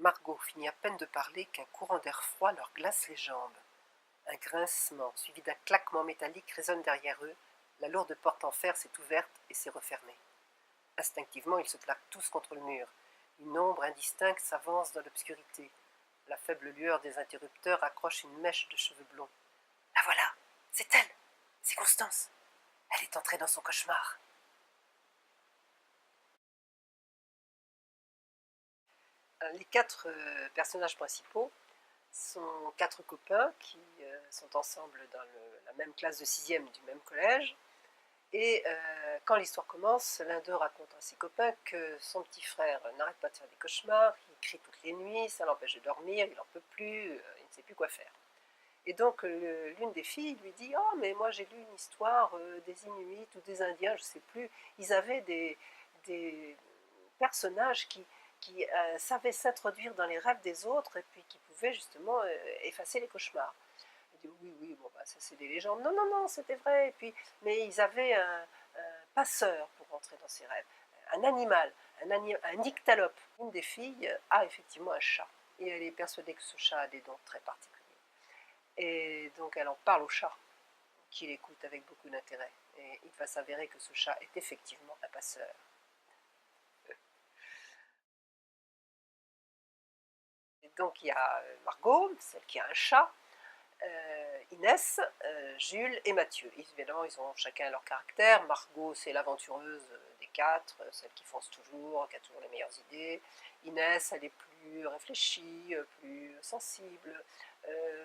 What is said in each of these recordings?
Margot finit à peine de parler qu'un courant d'air froid leur glace les jambes. Un grincement, suivi d'un claquement métallique, résonne derrière eux. La lourde porte en fer s'est ouverte et s'est refermée. Instinctivement, ils se plaquent tous contre le mur. Une ombre indistincte s'avance dans l'obscurité. La faible lueur des interrupteurs accroche une mèche de cheveux blonds. La voilà, c'est elle, c'est Constance. Elle est entrée dans son cauchemar. Les quatre personnages principaux sont quatre copains qui sont ensemble dans la même classe de 6e du même collège. Et quand l'histoire commence, l'un d'eux raconte à ses copains que son petit frère n'arrête pas de faire des cauchemars, il crie toutes les nuits, ça l'empêche de dormir, il n'en peut plus, il ne sait plus quoi faire. Et donc l'une des filles lui dit « Oh, mais moi j'ai lu une histoire des Inuits ou des Indiens, je ne sais plus, ils avaient des personnages qui savaient s'introduire dans les rêves des autres et puis qui pouvaient justement effacer les cauchemars. » Il dit « Oui, bon, bah, ça c'est des légendes. » Non, non, non, c'était vrai. Et puis, mais ils avaient un passeur pour rentrer dans ses rêves, un animal, un nyctalope. Une des filles a effectivement un chat et elle est persuadée que ce chat a des dons très particuliers. Et donc elle en parle au chat, qui l'écoute avec beaucoup d'intérêt. Et il va s'avérer que ce chat est effectivement un passeur. Et donc il y a Margot, celle qui a un chat, Inès, Jules et Mathieu. Évidemment, ils ont chacun leur caractère. Margot, c'est l'aventureuse des quatre, celle qui fonce toujours, qui a toujours les meilleures idées. Inès, elle est plus réfléchie, plus sensible.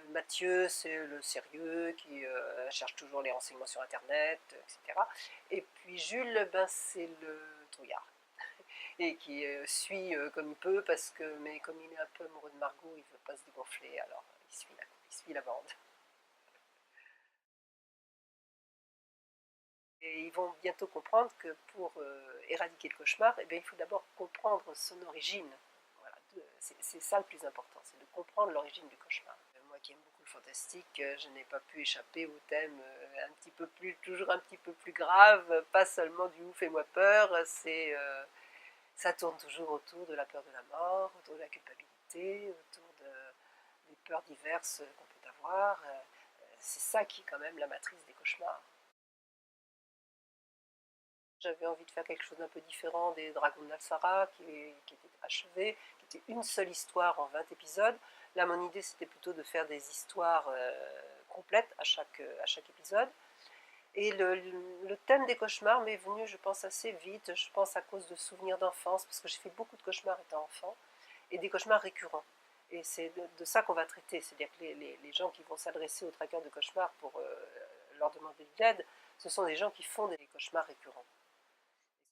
Mathieu, c'est le sérieux qui cherche toujours les renseignements sur Internet, etc. Et puis Jules, ben, c'est le trouillard. Et qui suit comme il peut, mais comme il est un peu amoureux de Margot, il ne veut pas se dégonfler, alors il suit la bande. Et ils vont bientôt comprendre que pour éradiquer le cauchemar, eh bien, il faut d'abord comprendre son origine. Voilà, c'est ça le plus important, c'est de comprendre l'origine du cauchemar. Moi qui aime beaucoup le fantastique, je n'ai pas pu échapper au thème toujours un petit peu plus grave, pas seulement du ouf et moi peur, ça tourne toujours autour de la peur de la mort, autour de la culpabilité, autour des peurs diverses qu'on peut avoir. C'est ça qui est quand même la matrice des cauchemars. J'avais envie de faire quelque chose d'un peu différent des Dragons de Nalsara, qui était achevé, qui était une seule histoire en 20 épisodes. Là, mon idée, c'était plutôt de faire des histoires complètes à chaque épisode. Et le thème des cauchemars m'est venu, je pense, assez vite. Je pense à cause de souvenirs d'enfance, parce que j'ai fait beaucoup de cauchemars étant enfant, et des cauchemars récurrents. Et c'est de ça qu'on va traiter. C'est-à-dire que les gens qui vont s'adresser aux traqueurs de cauchemars pour leur demander de l'aide, ce sont des gens qui font des cauchemars récurrents.